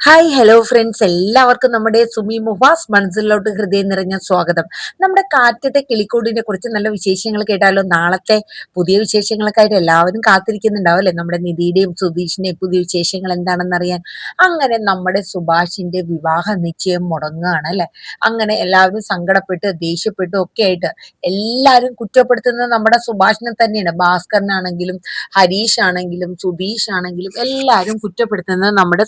Hi hello friends, എല്ലാവർക്കും നമ്മുടെ സുമി മുഹാസ് മൺസിലോട്ട് ഹൃദയം നിറഞ്ഞ സ്വാഗതം. നമ്മുടെ കാറ്റത്തെ കിളിക്കൂടിനെ കുറിച്ച് നല്ല വിശേഷങ്ങൾ കേട്ടാലോ? നാളത്തെ പുതിയ വിശേഷങ്ങൾക്കായിട്ട് എല്ലാവരും കാത്തിരിക്കുന്നുണ്ടാവും അല്ലെ? നമ്മുടെ നിധിയുടെയും സുധീഷിന്റെയും പുതിയ വിശേഷങ്ങൾ എന്താണെന്ന് അറിയാൻ. അങ്ങനെ നമ്മുടെ സുഭാഷിന്റെ വിവാഹ നിശ്ചയം മുടങ്ങുകയാണ് അല്ലെ? അങ്ങനെ എല്ലാവരും സങ്കടപ്പെട്ട് ദേഷ്യപ്പെട്ട് ഒക്കെ ആയിട്ട് എല്ലാവരും കുറ്റപ്പെടുത്തുന്നത് നമ്മുടെ സുഭാഷിനെ തന്നെയാണ്. ഭാസ്കരനാണെങ്കിലും ഹരീഷ് ആണെങ്കിലും സുധീഷ് ആണെങ്കിലും എല്ലാവരും കുറ്റപ്പെടുത്തുന്നത് നമ്മുടെ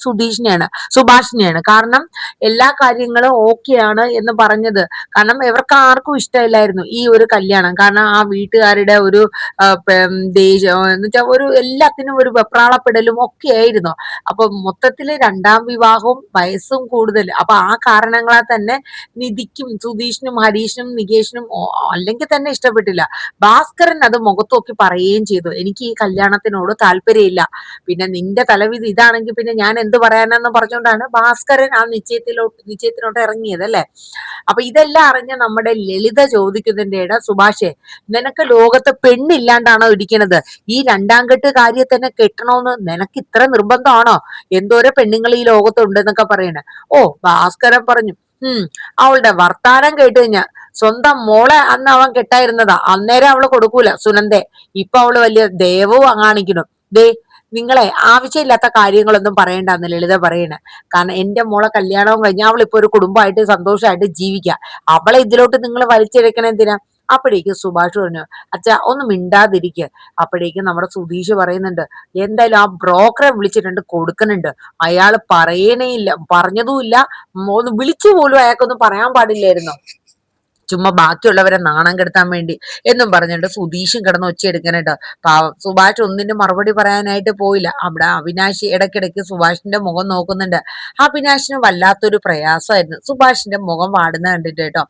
സുഭാഷിനെയാണ്. കാരണം എല്ലാ കാര്യങ്ങളും ഓക്കെയാണ് എന്ന് പറഞ്ഞത്. കാരണം ഇവർക്ക് ആർക്കും ഇഷ്ടമില്ലായിരുന്നു ഈ ഒരു കല്യാണം. കാരണം ആ വീട്ടുകാരുടെ ഒരു എന്ന് വെച്ചാൽ ഒരു എല്ലാത്തിനും ഒരു വെപ്രാളപ്പെടലും ഒക്കെ ആയിരുന്നു. അപ്പൊ മൊത്തത്തില് രണ്ടാം വിവാഹവും വയസ്സും കൂടുതൽ. അപ്പൊ ആ കാരണങ്ങളാൽ തന്നെ നിധിക്കും സുധീഷിനും ഹരീഷിനും നികേഷിനും അല്ലെങ്കിൽ തന്നെ ഇഷ്ടപ്പെട്ടില്ല. ഭാസ്കരൻ അത് മുഖത്ത് നോക്കി പറയുകയും ചെയ്തു, എനിക്ക് ഈ കല്യാണത്തിനോട് താല്പര്യമില്ല, പിന്നെ നിന്റെ തലവിധി ഇതാണെങ്കിൽ പിന്നെ ഞാൻ എന്ത് പറയാനെന്ന് പറഞ്ഞുകൊണ്ടാണ് ഭാസ്കരൻ ആ നിശ്ചയത്തിലോട്ട് ഇറങ്ങിയത് അല്ലെ? അപ്പൊ ഇതെല്ലാം അറിഞ്ഞ നമ്മുടെ ലളിത ചോദിക്കുന്നതിന്റെ ഇട, സുഭാഷേ, നിനക്ക് ലോകത്ത് പെണ്ണില്ലാണ്ടാണോ ഇരിക്കണത്? ഈ രണ്ടാം കെട്ട് കാര്യത്തന്നെ കെട്ടണോന്ന് നിനക്ക് ഇത്ര നിർബന്ധമാണോ? എന്തോരം പെണ്ണുങ്ങൾ ഈ ലോകത്തുണ്ടെന്നൊക്കെ പറയണേ. ഓ, ഭാസ്കരൻ പറഞ്ഞു, അവളുടെ വർത്താനം കേട്ട് കഴിഞ്ഞാൽ സ്വന്തം മോളെ അന്ന് അവൻ കെട്ടായിരുന്നതാ, അന്നേരം അവള് കൊടുക്കൂല സുനന്ദെ. ഇപ്പൊ അവള് വലിയ ദേവവും കാണിക്കുന്നു. ദേ, നിങ്ങളെ ആവശ്യമില്ലാത്ത കാര്യങ്ങളൊന്നും പറയണ്ടെന്ന് ലളിത പറയണേ. കാരണം എന്റെ മോളെ കല്യാണവും കഴിഞ്ഞാൽ അവളിപ്പോ ഒരു കുടുംബമായിട്ട് സന്തോഷമായിട്ട് ജീവിക്കുക. അവളെ ഇതിലോട്ട് നിങ്ങൾ വലിച്ചിഴക്കണ എന്തിനാ? അപ്പോഴേക്കും സുഭാഷ് പറഞ്ഞു, അച്ഛാ ഒന്ന് മിണ്ടാതിരിക്കുക. അപ്പോഴേക്കും നമ്മുടെ സുധീഷ് പറയുന്നുണ്ട്, എന്തായാലും ആ ബ്രോക്കറെ വിളിച്ചിട്ടുണ്ട്, കൊടുക്കുന്നുണ്ട്. അയാള് പറയണേ ഇല്ല, പറഞ്ഞതുമില്ല, ഒന്ന് വിളിച്ചു പോലും അയാൾക്കൊന്നും പറയാൻ പാടില്ലായിരുന്നു, ചുമ്മാ ബാക്കിയുള്ളവരെ നാണം കെടുത്താൻ വേണ്ടി എന്നും പറഞ്ഞിട്ട് സുധീഷും കിടന്ന് ഒച്ചയെടുക്കാനായിട്ട്. പാവം സുഭാഷ് ഒന്നിനും മറുപടി പറയാനായിട്ട് പോയില്ല. അവിടെ അവിനാശ് ഇടയ്ക്കിടയ്ക്ക് സുഭാഷിന്റെ മുഖം നോക്കുന്നുണ്ട്. അവിനാശിന് വല്ലാത്തൊരു പ്രയാസമായിരുന്നു സുഭാഷിന്റെ മുഖം വാടുന്ന കണ്ടിട്ട് കേട്ടോ.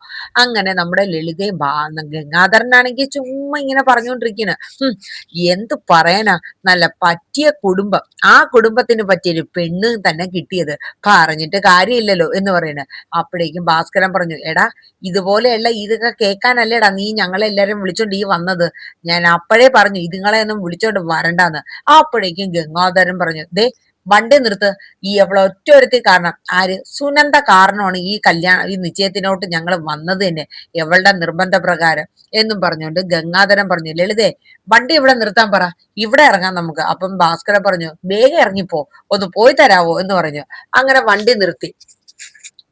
അങ്ങനെ നമ്മുടെ ലളിതയും ഗംഗാധരനാണെങ്കിൽ ചുമ്മാ ഇങ്ങനെ പറഞ്ഞുകൊണ്ടിരിക്കുന്നു. എന്ത് പറയാനാ, നല്ല പറ്റിയ കുടുംബം, ആ കുടുംബത്തിന് പറ്റിയൊരു പെണ്ണ് തന്നെ കിട്ടിയത്, പറഞ്ഞിട്ട് കാര്യമില്ലല്ലോ എന്ന് പറയുന്നത്. അപ്പോഴേക്കും ഭാസ്കരൻ പറഞ്ഞു, എടാ, ഇതുപോലെയല്ല, ഇതൊക്കെ കേൾക്കാനല്ലേടാ നീ ഞങ്ങളെല്ലാരും വിളിച്ചോണ്ട് ഈ വന്നത്. ഞാൻ അപ്പോഴേ പറഞ്ഞു ഇതുങ്ങളെ ഒന്നും വിളിച്ചോണ്ട് വരണ്ടാന്ന്. അപ്പോഴേക്കും ഗംഗാധരൻ പറഞ്ഞു, ദേ, വണ്ടി നിർത്ത്. ഈ അവളെ ഒറ്റ ഒരുത്തി കാരണം, ആര്? സുനന്ദ കാരണമാണ് ഈ നിശ്ചയത്തിനോട്ട് ഞങ്ങൾ വന്നത് തന്നെ, എവളുടെ നിർബന്ധപ്രകാരം എന്നും പറഞ്ഞുകൊണ്ട് ഗംഗാധരൻ പറഞ്ഞു, ലളിതേ, വണ്ടി ഇവിടെ നിർത്താൻ പറ, ഇവിടെ ഇറങ്ങാം നമുക്ക്. അപ്പം ഭാസ്കരൻ പറഞ്ഞു, വേഗം ഇറങ്ങിപ്പോ, ഒന്ന് പോയി തരാവോ എന്ന് പറഞ്ഞു. അങ്ങനെ വണ്ടി നിർത്തി.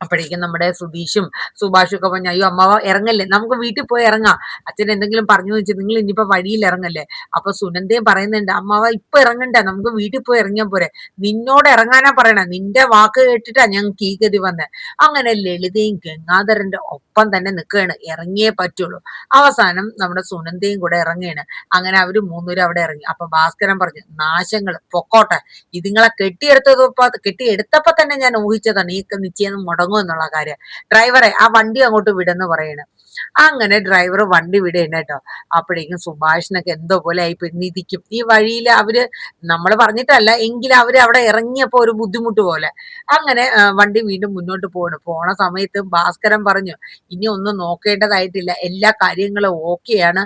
അപ്പോഴേക്കും നമ്മുടെ സുധീഷും സുഭാഷും ഒക്കെ പറഞ്ഞു, അയ്യോ അമ്മാവ ഇറങ്ങല്ലേ, നമുക്ക് വീട്ടിൽ പോയി ഇറങ്ങാം, അച്ഛൻ എന്തെങ്കിലും പറഞ്ഞു വെച്ചാൽ നിങ്ങൾ ഇനിയിപ്പോ വഴിയിൽ ഇറങ്ങല്ലേ. അപ്പൊ സുനന്ദയും പറയുന്നുണ്ട്, അമ്മാവ ഇപ്പൊ ഇറങ്ങണ്ട, നമുക്ക് വീട്ടിൽ പോയി ഇറങ്ങിയാൽ പോരെ, നിന്നോട് ഇറങ്ങാനാ പറയണേ, നിന്റെ വാക്ക് കേട്ടിട്ടാ ഞങ്ങൾക്ക് ഈ ഗതി വന്നേ. അങ്ങനെ ലളിതയും ഗംഗാധരന്റെ ഒപ്പം തന്നെ നിൽക്കുകയാണ്, ഇറങ്ങിയേ പറ്റുള്ളൂ. അവസാനം നമ്മുടെ സുനന്ദയും കൂടെ ഇറങ്ങുകയാണ്. അങ്ങനെ അവര് മൂന്നുപേരും അവിടെ ഇറങ്ങി. അപ്പൊ ഭാസ്കരൻ പറഞ്ഞു, നാശങ്ങൾ പൊക്കോട്ടെ, ഇതുങ്ങളെ കെട്ടിയെടുത്തപ്പോ തന്നെ ഞാൻ ഊഹിച്ചതാണ് ഈ നിശ്ചയം മുടങ്ങും എന്നുള്ള കാര്യം. ഡ്രൈവറെ, ആ വണ്ടി അങ്ങോട്ട് വിടെന്ന് പറയണ. അങ്ങനെ ഡ്രൈവർ വണ്ടി വിടേണ്ട കേട്ടോ. അപ്പോഴേക്കും സുഭാഷിനൊക്കെ എന്തോ പോലെ ആയി. നിധിക്കും ഈ വഴിയിൽ അവര് നമ്മൾ പറഞ്ഞിട്ടല്ല എങ്കിലും അവര് അവിടെ ഇറങ്ങിയപ്പോ ഒരു ബുദ്ധിമുട്ട് പോലെ. അങ്ങനെ വണ്ടി വീണ്ടും മുന്നോട്ട് പോണ സമയത്ത് ഭാസ്കരൻ പറഞ്ഞു, ഇനി ഒന്നും നോക്കേണ്ടതായിട്ടില്ല, എല്ലാ കാര്യങ്ങളും ഓക്കെയാണ്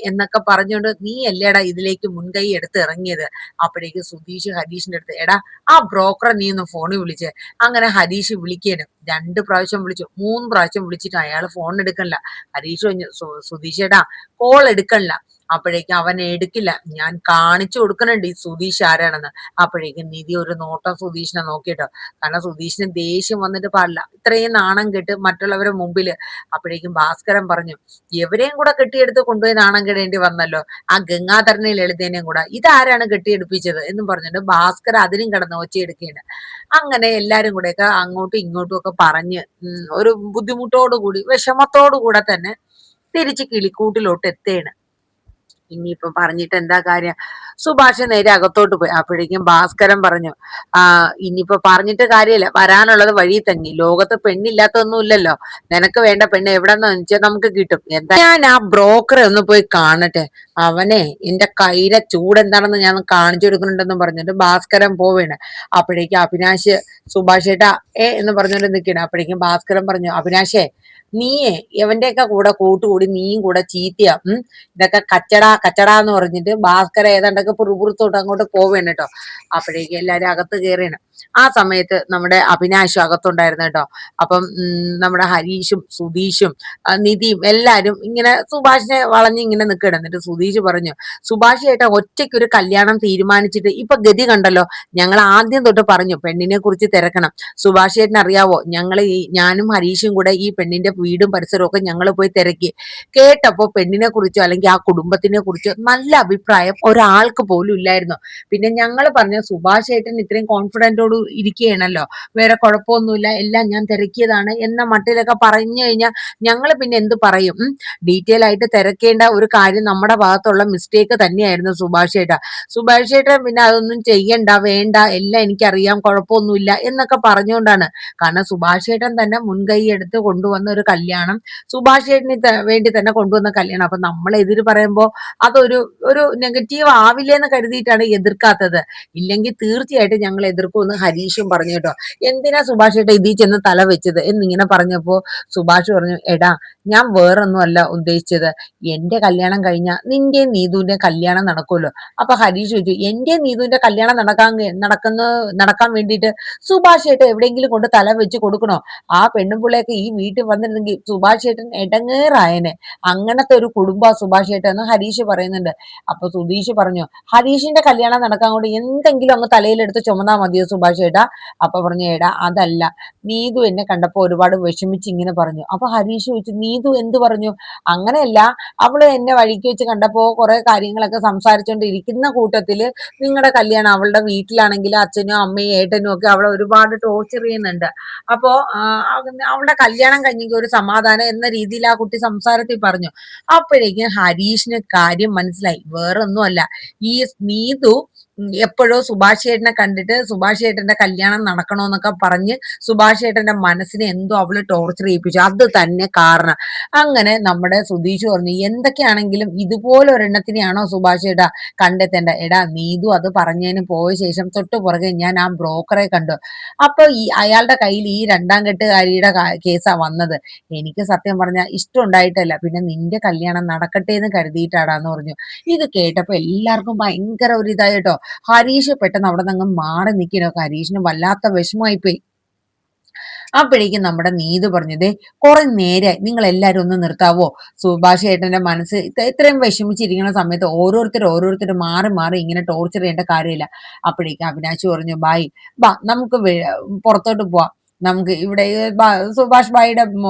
എന്നൊക്കെ പറഞ്ഞുകൊണ്ട് നീ അല്ലേടാ ഇതിലേക്ക് മുൻകൈ എടുത്ത് ഇറങ്ങിയത്. അപ്പോഴേക്കും സുധീഷ് ഹരീഷിന്റെ അടുത്ത്, എടാ, ആ ബ്രോക്കറെ നീ ഒന്ന് ഫോണിൽ വിളിച്ച്. അങ്ങനെ ഹരീഷ് വിളിക്കാനും 2 പ്രാവശ്യം വിളിച്ചു, 3 പ്രാവശ്യം വിളിച്ചിട്ട് അയാൾ ഫോൺ എടുക്കണില്ല. ഹരീഷ് പറഞ്ഞു, സുധീഷേടാ, കോൾ എടുക്കണില്ല. അപ്പോഴേക്കും അവൻ എടുക്കില്ല, ഞാൻ കാണിച്ചു കൊടുക്കണുണ്ട് ഈ സുധീഷ് ആരാണെന്ന്. അപ്പോഴേക്കും നിധി ഒരു നോട്ടം സുധീഷിനെ നോക്കിട്ടോ. കാരണം സുധീഷിന് ദേഷ്യം വന്നിട്ട് പാടില്ല, ഇത്രയും നാണം കെട്ട് മറ്റുള്ളവരുടെ മുമ്പില്. അപ്പോഴേക്കും ഭാസ്കരൻ പറഞ്ഞു, എവരെയും കൂടെ കെട്ടിയെടുത്ത് കൊണ്ടുപോയി നാണം കെടേണ്ടി വന്നല്ലോ, ആ ഗംഗാധരനെ ലളിതേനെയും കൂടെ, ഇതാരാണ് കെട്ടിയെടുപ്പിച്ചത് എന്നും പറഞ്ഞിട്ട് ഭാസ്കർ അതിനും കിടന്ന് ഒച്ചയെടുക്കുകയാണ്. അങ്ങനെ എല്ലാരും കൂടെയൊക്കെ അങ്ങോട്ടും ഇങ്ങോട്ടും ഒക്കെ പറഞ്ഞ് ഒരു ബുദ്ധിമുട്ടോടു കൂടി വിഷമത്തോടു കൂടെ തന്നെ തിരിച്ച് കിളിക്കൂട്ടിലോട്ട് എത്തുകയാണ്. ഇനിയിപ്പൊ പറഞ്ഞിട്ട് എന്താ കാര്യം? സുഭാഷ് നേരെ അകത്തോട്ട് പോയി. അപ്പോഴേക്കും ഭാസ്കരൻ പറഞ്ഞു, ഇനിയിപ്പൊ പറഞ്ഞിട്ട് കാര്യമില്ല, വരാനുള്ളത് വഴി തങ്ങി, ലോകത്ത് പെണ്ണില്ലാത്തൊന്നും ഇല്ലല്ലോ, നിനക്ക് വേണ്ട പെണ്ണ് എവിടെന്ന് വെച്ചാൽ നമുക്ക് കിട്ടും. എന്താ, ഞാൻ ആ ബ്രോക്കറെ ഒന്ന് പോയി കാണട്ടെ, അവനെ എന്റെ കയ്യിലെ ചൂട് എന്താണെന്ന് ഞാൻ കാണിച്ചു കൊടുക്കുന്നുണ്ടെന്നും പറഞ്ഞിട്ട് ഭാസ്കരൻ പോവേണ്. അപ്പോഴേക്കും അവിനാശ്, സുഭാഷേട്ടാ എന്ന് പറഞ്ഞുകൊണ്ട് നിൽക്കണം. അപ്പോഴേക്കും ഭാസ്കരൻ പറഞ്ഞു, അവിനാശേ, നീയേ എവന്റെയൊക്കെ കൂടെ കൂട്ടുകൂടി നീയും കൂടെ ചീത്തയാ, ഇതൊക്കെ കച്ചടാ എന്ന് പറഞ്ഞിട്ട് ഭാസ്കര ഏതാണ്ടൊക്കെ പുറത്തോട്ട് അങ്ങോട്ട് പോവേണ് കേട്ടോ. അപ്പോഴേക്കും എല്ലാരും അകത്ത് കയറിയാണ്. ആ സമയത്ത് നമ്മുടെ അഭിനാഷ് അകത്തുണ്ടായിരുന്നു കേട്ടോ. അപ്പം നമ്മുടെ ഹരീഷും സുധീഷും നിധിയും എല്ലാരും ഇങ്ങനെ സുഭാഷിനെ വളഞ്ഞ് ഇങ്ങനെ നിൽക്കണം. എന്നിട്ട് സുധീഷ് പറഞ്ഞു, സുഭാഷ് ചേട്ടാ ഒറ്റയ്ക്ക് ഒരു കല്യാണം തീരുമാനിച്ചിട്ട് ഇപ്പൊ ഗതി കണ്ടല്ലോ. ഞങ്ങൾ ആദ്യം തൊട്ട് പറഞ്ഞു പെണ്ണിനെ കുറിച്ച് തിരക്കണം. സുഭാഷ് ചേട്ടന് അറിയാവോ, ഞാനും ഹരീഷും കൂടെ ഈ പെണ്ണിന്റെ വീടും പരിസരവും ഒക്കെ ഞങ്ങൾ പോയി തിരക്കി. കേട്ടപ്പോ പെണ്ണിനെ കുറിച്ചോ അല്ലെങ്കിൽ ആ കുടുംബത്തിനെ കുറിച്ചോ നല്ല അഭിപ്രായം ഒരാൾക്ക് പോലും ഇല്ലായിരുന്നു. പിന്നെ ഞങ്ങൾ പറഞ്ഞു സുഭാഷ് ചേട്ടൻ ഇത്രയും കോൺഫിഡന്റോട് ഇരിക്കുകയാണല്ലോ, വേറെ കുഴപ്പമൊന്നുമില്ല, എല്ലാം ഞാൻ തിരക്കിയതാണ് എന്ന മട്ടിലൊക്കെ പറഞ്ഞു കഴിഞ്ഞാൽ ഞങ്ങൾ പിന്നെ എന്ത് പറയും? ഡീറ്റെയിൽ ആയിട്ട് തിരക്കേണ്ട ഒരു കാര്യം നമ്മുടെ ഭാഗത്തുള്ള മിസ്റ്റേക്ക് തന്നെയായിരുന്നു സുഭാഷ് ചേട്ടാ. സുഭാഷ് ചേട്ടൻ പിന്നെ അതൊന്നും ചെയ്യണ്ട, വേണ്ട, എല്ലാം എനിക്കറിയാം, കുഴപ്പമൊന്നുമില്ല എന്നൊക്കെ പറഞ്ഞുകൊണ്ടാണ്. കാരണം സുഭാഷ് ചേട്ടൻ തന്നെ മുൻകൈ എടുത്ത് കൊണ്ടുവന്ന ഒരു കല്യാണം, സുഭാഷ് ചേട്ടന് വേണ്ടി തന്നെ കൊണ്ടുവന്ന കല്യാണം. അപ്പൊ നമ്മൾ എതിര് പറയുമ്പോൾ അതൊരു ഒരു നെഗറ്റീവ് ആവില്ലേ എന്ന് കരുതിയിട്ടാണ് എതിർക്കാത്തത്. ഇല്ലെങ്കിൽ തീർച്ചയായിട്ടും ഞങ്ങൾ എതിർക്കുമെന്ന് ഹരീഷും പറഞ്ഞു കേട്ടോ. എന്തിനാ സുഭാഷ് ചേട്ടാ ഇതിൽ ചെന്ന് തല വെച്ചത് എന്നിങ്ങനെ പറഞ്ഞപ്പോ സുഭാഷ് പറഞ്ഞു, എടാ ഞാൻ വേറൊന്നും അല്ല ഉദ്ദേശിച്ചത്, എന്റെ കല്യാണം കഴിഞ്ഞാൽ നിന്റെ നീതുവിന്റെ കല്യാണം നടക്കുമല്ലോ. അപ്പൊ ഹരീഷ് ചോദിച്ചു, എന്റെ നീതുവിന്റെ കല്യാണം നടക്കാൻ വേണ്ടിയിട്ട് സുഭാഷ് ചേട്ടൻ എവിടെയെങ്കിലും കൊണ്ട് തല വെച്ച് കൊടുക്കണോ? ആ പെണ്ണും പിള്ളയൊക്കെ ഈ വീട്ടിൽ വന്നിരുന്നെങ്കിൽ സുഭാഷ് ചേട്ടൻ ഇടങ്ങേറായനെ. അങ്ങനത്തെ ഒരു കുടുംബ സുഭാഷ് ചേട്ടൻ എന്ന് ഹരീഷ് പറയുന്നുണ്ട്. അപ്പൊ സുധീഷ് പറഞ്ഞു, ഹരീഷിന്റെ കല്യാണം നടക്കാൻ കൊണ്ട് എന്തെങ്കിലും അങ്ങ് തലയിലെടുത്ത് ചുമന്നാ മതിയോ സുഭാഷ് ചേട്ടാ? അപ്പൊ പറഞ്ഞു, എടാ അതല്ല, നീതു എന്നെ കണ്ടപ്പോ ഒരുപാട് വിഷമിച്ച് ഇങ്ങനെ പറഞ്ഞു. അപ്പൊ ഹരീഷ് ചോദിച്ചു, നീതു എന്ത് പറഞ്ഞു? അങ്ങനെയല്ല, അവള് എന്നെ വഴിക്ക് വെച്ച് കണ്ടപ്പോ കുറെ കാര്യങ്ങളൊക്കെ സംസാരിച്ചുകൊണ്ട് ഇരിക്കുന്ന കൂട്ടത്തില് നിങ്ങളുടെ കല്യാണം, അവളുടെ വീട്ടിലാണെങ്കിൽ അച്ഛനും അമ്മയും ഏട്ടനും ഒക്കെ അവളെ ഒരുപാട് ടോർച്ചർ ചെയ്യുന്നുണ്ട്. അപ്പോ അവളുടെ കല്യാണം കഴിഞ്ഞെങ്കിൽ ഒരു സമാധാനം എന്ന രീതിയിൽ ആ കുട്ടി സംസാരത്തിൽ പറഞ്ഞു. അപ്പോഴേക്കും ഹരീഷിന് കാര്യം മനസ്സിലായി, വേറൊന്നുമല്ല, ഈ നീതു എപ്പോഴോ സുഭാഷ് ചേട്ടനെ കണ്ടിട്ട് സുഭാഷ് ചേട്ടന്റെ കല്യാണം നടക്കണോന്നൊക്കെ പറഞ്ഞ് സുഭാഷ് ചേട്ടന്റെ മനസ്സിനെ എന്തോ അവള് ടോർച്ചർ ചെയ്യിപ്പിച്ചു, അത് തന്നെ കാരണം. അങ്ങനെ നമ്മുടെ സുധീഷ് പറഞ്ഞു, എന്തൊക്കെയാണെങ്കിലും ഇതുപോലെ ഒരെണ്ണത്തിനെയാണോ സുഭാഷ് ചേട്ടാ കണ്ടെത്തേണ്ട? എടാ നീതു അത് പറഞ്ഞതിന് പോയ ശേഷം തൊട്ട് പുറകെ ഞാൻ ആ ബ്രോക്കറെ കണ്ടു. അപ്പൊ അയാളുടെ കയ്യിൽ ഈ രണ്ടാം കെട്ടുകാരിയുടെ കേസാ വന്നത്. എനിക്ക് സത്യം പറഞ്ഞാൽ ഇഷ്ടം ഉണ്ടായിട്ടല്ല, പിന്നെ നിന്റെ കല്യാണം നടക്കട്ടെ എന്ന് കരുതിയിട്ടാടാന്ന് പറഞ്ഞു. ഇത് കേട്ടപ്പോ എല്ലാവർക്കും ഭയങ്കര ഒരു ഇതായിട്ടോ. ഹരീഷ് പെട്ടെന്ന് അവിടെ നിന്ന് മാറി നിൽക്കണോ. ഹരീഷിന് വല്ലാത്ത വിഷമമായിപ്പോയി. അപ്പോഴേക്കും നമ്മുടെ നീതു പറഞ്ഞത്, കുറെ നേരെ നിങ്ങൾ എല്ലാരും ഒന്ന് നിർത്താവോ? സുഭാഷ് ഏട്ടന്റെ മനസ്സ് ഇത്രയും വിഷമിച്ചിരിക്കുന്ന സമയത്ത് ഓരോരുത്തർ മാറി മാറി ഇങ്ങനെ ടോർച്ചർ ചെയ്യേണ്ട കാര്യമില്ല. അപ്പോഴേക്കും അവിനാശ് പറഞ്ഞു, ബായ് ബാ നമുക്ക് പുറത്തോട്ട് പോവാം, നമുക്ക് ഇവിടെ സുഭാഷ് ഭായിയുടെ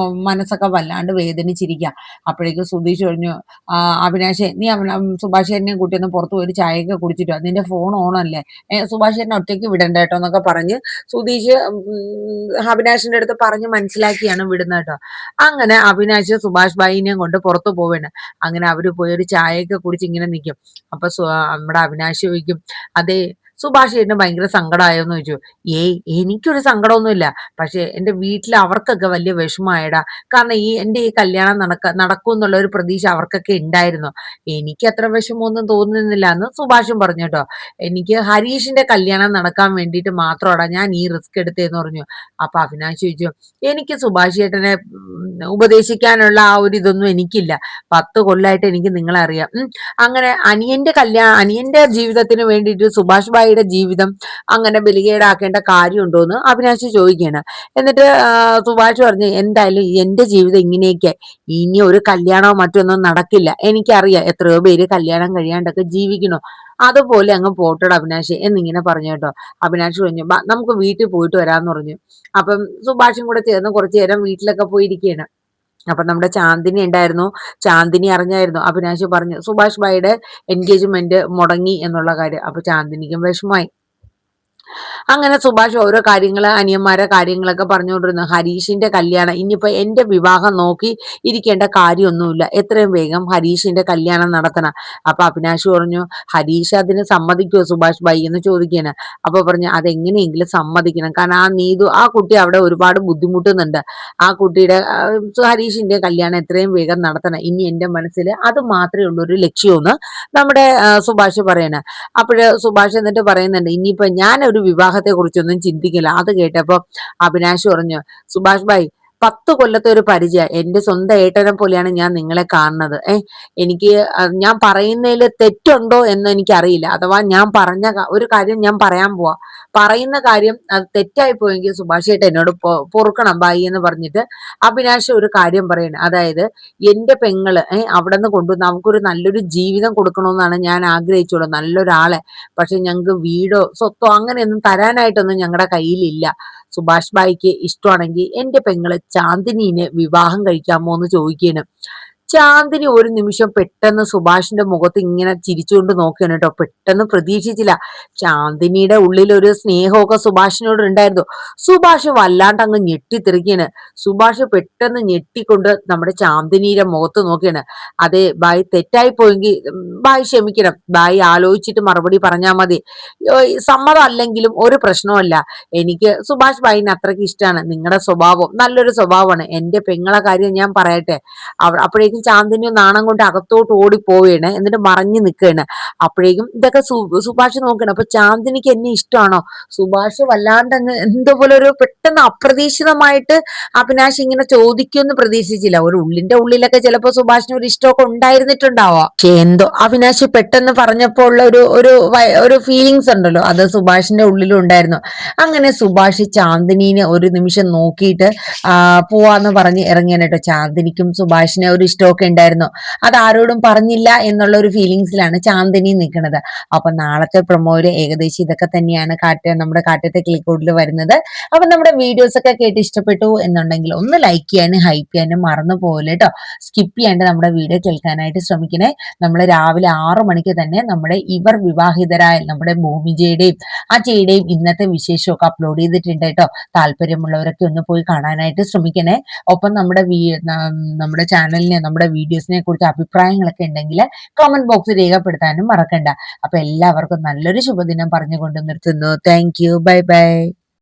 മനസ്സൊക്കെ വല്ലാണ്ട് വേദനിച്ചിരിക്കുക. അപ്പോഴേക്കും സുധീഷ് പറഞ്ഞു, അവിനാശെ നീ സുഭാഷ് ചേട്ടനെയും കൂട്ടി ഒന്ന് പുറത്ത് പോയി ഒരു ചായയൊക്കെ കുടിച്ചിട്ടോ, നിന്റെ ഫോൺ ഓണല്ലേ, സുഭാഷ് ചേട്ടനെ ഒറ്റയ്ക്ക് വിടണ്ട കേട്ടോ എന്നൊക്കെ പറഞ്ഞ് സുധീഷ് അവിനാശിന്റെ അടുത്ത് പറഞ്ഞ് മനസ്സിലാക്കിയാണ് വിടുന്നത് കേട്ടോ. അങ്ങനെ അവിനാശ് സുഭാഷ് ഭായിനെയും കൊണ്ട് പുറത്തു പോവാണ്. അങ്ങനെ അവര് പോയി ഒരു ചായയൊക്കെ കുടിച്ച് ഇങ്ങനെ നിൽക്കും. അപ്പൊ നമ്മുടെ അവിനാശ് ചോദിക്കും, അതെ സുഭാഷ് ചേട്ടന് ഭയങ്കര സങ്കടമായോന്ന് ചോദിച്ചു. എനിക്കൊരു സങ്കടമൊന്നുമില്ല, പക്ഷെ എന്റെ വീട്ടിൽ അവർക്കൊക്കെ വലിയ വിഷമമായടാ. കാരണം എന്റെ ഈ കല്യാണം നടക്കും എന്നുള്ള ഒരു പ്രതീക്ഷ അവർക്കൊക്കെ ഉണ്ടായിരുന്നു. എനിക്ക് അത്ര വിഷമമൊന്നും തോന്നുന്നില്ല എന്ന് സുഭാഷും പറഞ്ഞു കേട്ടോ. എനിക്ക് ഹരീഷിന്റെ കല്യാണം നടക്കാൻ വേണ്ടിയിട്ട് മാത്രമാടാ ഞാൻ ഈ റിസ്ക് എടുത്തേന്ന് പറഞ്ഞു. അപ്പൊ അവിനാശ് ചോദിച്ചു, എനിക്ക് സുഭാഷ് ചേട്ടനെ ഉപദേശിക്കാനുള്ള ആ ഒരു ഇതൊന്നും എനിക്കില്ല, 10 കൊല്ലമായിട്ട് എനിക്ക് നിങ്ങളെ അറിയാം. അങ്ങനെ അനിയന്റെ ജീവിതത്തിന് വേണ്ടിയിട്ട് സുഭാഷ് ഭായിയുടെ ജീവിതം അങ്ങനെ ബലികേടാക്കേണ്ട കാര്യമുണ്ടോന്ന് അവിനാശ് ചോദിക്കുകയാണ്. എന്നിട്ട് സുഭാഷ് പറഞ്ഞു, എന്തായാലും എന്റെ ജീവിതം ഇങ്ങനെയൊക്കെ, ഇനി ഒരു കല്യാണമോ മറ്റൊന്നും നടക്കില്ല, എനിക്കറിയാം എത്രയോ പേര് കല്യാണം കഴിയാണ്ടൊക്കെ ജീവിക്കണോ, അതുപോലെ അങ്ങ് പോട്ടോട് അവിനാശ് എന്നിങ്ങനെ പറഞ്ഞു കേട്ടോ. അവിനാശ് പറഞ്ഞു, നമുക്ക് വീട്ടിൽ പോയിട്ട് വരാന്ന് പറഞ്ഞു. അപ്പം സുഭാഷും കൂടെ ചേർന്ന് കുറച്ചു നേരം വീട്ടിലൊക്കെ പോയിരിക്കുകയാണ്. അപ്പൊ നമ്മുടെ ചാന്ദിനി ഉണ്ടായിരുന്നു. ചാന്ദിനി അറിഞ്ഞായിരുന്നു. അവിനാശ് പറഞ്ഞു സുഭാഷ് ഭായിയുടെ എൻഗേജ്മെന്റ് മുടങ്ങി എന്നുള്ള കാര്യം. അപ്പൊ ചാന്ദിനിക്കും വിഷമമായി. അങ്ങനെ സുഭാഷ് ഓരോ അനിയന്മാരെ കാര്യങ്ങളൊക്കെ പറഞ്ഞുകൊണ്ടിരുന്നു. ഹരീഷിന്റെ കല്യാണം ഇനിയിപ്പോ എന്റെ വിവാഹം നോക്കി ഇരിക്കേണ്ട കാര്യമൊന്നുമില്ല, എത്രയും വേഗം ഹരീഷിന്റെ കല്യാണം നടത്തണം. അപ്പൊ അവിനാശ് പറഞ്ഞു, ഹരീഷ് അതിന് സമ്മതിക്കുമോ സുഭാഷ് ഭായി എന്ന് ചോദിക്കാണ്. അപ്പൊ പറഞ്ഞു, അതെങ്ങനെയെങ്കിലും സമ്മതിക്കണം, കാരണം ആ കുട്ടി അവിടെ ഒരുപാട് ബുദ്ധിമുട്ടുന്നുണ്ട്. ആ കുട്ടിയുടെ ഹരീഷിന്റെ കല്യാണം എത്രയും വേഗം നടത്തണം, ഇനി എന്റെ മനസ്സിൽ അത് മാത്രമേ ഉള്ളൂ ഒരു ലക്ഷ്യമെന്ന് നമ്മുടെ സുഭാഷ് പറയണ. അപ്പോഴ് സുഭാഷ് എന്നിട്ട് പറയുന്നുണ്ട്, ഇനിയിപ്പോ ഞാൻ ഒരു വിവാഹത്തെ കുറിച്ചൊന്നും ചിന്തിക്കില്ല. അത് കേട്ടപ്പോ അവിനാശ് പറഞ്ഞു, സുഭാഷ് ഭായ് 10 കൊല്ലത്തെ ഒരു പരിചയം. എന്റെ സ്വന്തം ഏട്ടനെ പോലെയാണ് ഞാൻ നിങ്ങളെ കാണുന്നത്. എനിക്ക് ഞാൻ പറയുന്നതിൽ തെറ്റുണ്ടോ എന്ന് എനിക്കറിയില്ല. അഥവാ ഞാൻ പറഞ്ഞ ഒരു കാര്യം ഞാൻ പറയാൻ പോവാ. പറയുന്ന കാര്യം അത് തെറ്റായി പോയെങ്കിൽ സുഭാഷ് ചേട്ടൻ എന്നോട് പൊറുക്കണം ബായി എന്ന് പറഞ്ഞിട്ട് അഭിലാഷ് ഒരു കാര്യം പറയണേ. അതായത് എന്റെ പെങ്ങള് അവിടെ നിന്ന് കൊണ്ടുവന്ന് നമുക്കൊരു നല്ലൊരു ജീവിതം കൊടുക്കണമെന്നാണ് ഞാൻ ആഗ്രഹിച്ചുള്ളൂ, നല്ലൊരാളെ. പക്ഷെ ഞങ്ങൾക്ക് വീടോ സ്വത്തോ അങ്ങനെയൊന്നും തരാനായിട്ടൊന്നും ഞങ്ങളുടെ കയ്യിലില്ല. സുഭാഷ് ബായിക്ക് ഇഷ്ടമാണെങ്കിൽ എന്റെ പെങ്ങള് ചാന്ദിനീനെ വിവാഹം കഴിക്കാമോ എന്ന് ചോദിക്കാണ്. ചാന്ദിനി ഒരു നിമിഷം പെട്ടെന്ന് സുഭാഷിന്റെ മുഖത്ത് ഇങ്ങനെ ചിരിച്ചുകൊണ്ട് നോക്കുകയാണ് കേട്ടോ. പെട്ടെന്ന് പ്രതീക്ഷിച്ചില്ല. ചാന്ദിനിയുടെ ഉള്ളിൽ ഒരു സ്നേഹമൊക്കെ സുഭാഷിനോട് ഉണ്ടായിരുന്നു. സുഭാഷ് വല്ലാണ്ട് അങ്ങ് ഞെട്ടിത്തെറിക്കാണ്. സുഭാഷ് പെട്ടെന്ന് ഞെട്ടിക്കൊണ്ട് നമ്മുടെ ചാന്ദിനിയുടെ മുഖത്ത് നോക്കിയാണ്. അതെ ബായി, തെറ്റായി പോയെങ്കിൽ ബായി ക്ഷമിക്കണം, ബായി ആലോചിച്ചിട്ട് മറുപടി പറഞ്ഞാൽ മതി. സമ്മതം അല്ലെങ്കിലും ഒരു പ്രശ്നമല്ല. എനിക്ക് സുഭാഷ് ബായിനെ അത്രയ്ക്ക് ഇഷ്ടമാണ്. നിങ്ങളുടെ സ്വഭാവം നല്ലൊരു സ്വഭാവമാണ്. എന്റെ പെങ്ങളെ കാര്യം ഞാൻ പറയട്ടെ. അപ്പോഴേക്കും ചാന്ദിനി നാണം കൊണ്ട് അകത്തോട്ട് ഓടിപ്പോവുകയാണ്. എന്നിട്ട് മറഞ്ഞു നിൽക്കുകയാണ്. അപ്പോഴേക്കും ഇതൊക്കെ സുഭാഷ് നോക്കണം. അപ്പൊ ചാന്ദിനിക്ക് എന്നെ ഇഷ്ടമാണോ? സുഭാഷ് വല്ലാണ്ട് അങ്ങ് എന്തോ പോലെ ഒരു പെട്ടെന്ന് അപ്രതീക്ഷിതമായിട്ട് അഭിലാഷ് ഇങ്ങനെ ചോദിക്കുമെന്ന് പ്രതീക്ഷിച്ചില്ല. ഒരു ഉള്ളിന്റെ ഉള്ളിലൊക്കെ ചിലപ്പോ സുഭാഷിന് ഒരു ഇഷ്ടമൊക്കെ ഉണ്ടായിരുന്നിട്ടുണ്ടാവാം. പക്ഷെ എന്തോ അവിനാശ് പെട്ടെന്ന് പറഞ്ഞപ്പോൾ ഉള്ള ഒരു ഫീലിങ്സ് ഉണ്ടല്ലോ, അത് സുഭാഷിന്റെ ഉള്ളിലും ഉണ്ടായിരുന്നു. അങ്ങനെ സുഭാഷ് ചാന്ദിനീനെ ഒരു നിമിഷം നോക്കിയിട്ട് പോവാന്ന് പറഞ്ഞ് ഇറങ്ങിയാണ് കേട്ടോ. ചാന്ദിനിക്കും സുഭാഷിനെ ഒരു ഇഷ്ടമൊക്കെ ഉണ്ടായിരുന്നു. അത് ആരോടും പറഞ്ഞില്ല എന്നുള്ള ഒരു ഫീലിങ്സിലാണ് ചാന്ദിനി നിൽക്കുന്നത്. അപ്പൊ നാളത്തെ പ്രൊമോയില് ഏകദേശം ഇതൊക്കെ തന്നെയാണ് നമ്മുടെ കാറ്റത്തെ കിളിക്കൂടിൽ വരുന്നത്. അപ്പൊ നമ്മുടെ വീഡിയോസ് ഒക്കെ കേട്ട് ഇഷ്ടപ്പെട്ടു എന്നുണ്ടെങ്കിൽ ഒന്ന് ലൈക്ക് ചെയ്യാനും ഹൈപ്പ് ചെയ്യാനും മറന്നു പോലെ കേട്ടോ. സ്കിപ്പ് ചെയ്യാണ്ട് നമ്മുടെ വീഡിയോ കേൾക്കാനായിട്ട് ശ്രമിക്കണേ. നമ്മൾ രാവിലെ 6 മണിക്ക് തന്നെ നമ്മുടെ ഇവർ വിവാഹിതരായ നമ്മുടെ ഭൂമിജയുടെയും അജയുടെയും ഇന്നത്തെ വിശേഷമൊക്കെ അപ്ലോഡ് ചെയ്തിട്ടുണ്ട് കേട്ടോ. താല്പര്യമുള്ളവരൊക്കെ ഒന്ന് പോയി കാണാനായിട്ട് ശ്രമിക്കണേ. ഒപ്പം നമ്മുടെ ചാനലിനെ, നമ്മുടെ വീഡിയോസിനെ കുറിച്ച് അഭിപ്രായങ്ങളൊക്കെ ഉണ്ടെങ്കിൽ കമന്റ് ബോക്സ് രേഖപ്പെടുത്താനും മറക്കണ്ട. അപ്പൊ എല്ലാവർക്കും നല്ലൊരു ശുഭദിനം പറഞ്ഞുകൊണ്ട് നിർത്തുന്നു. Thank you. Bye bye.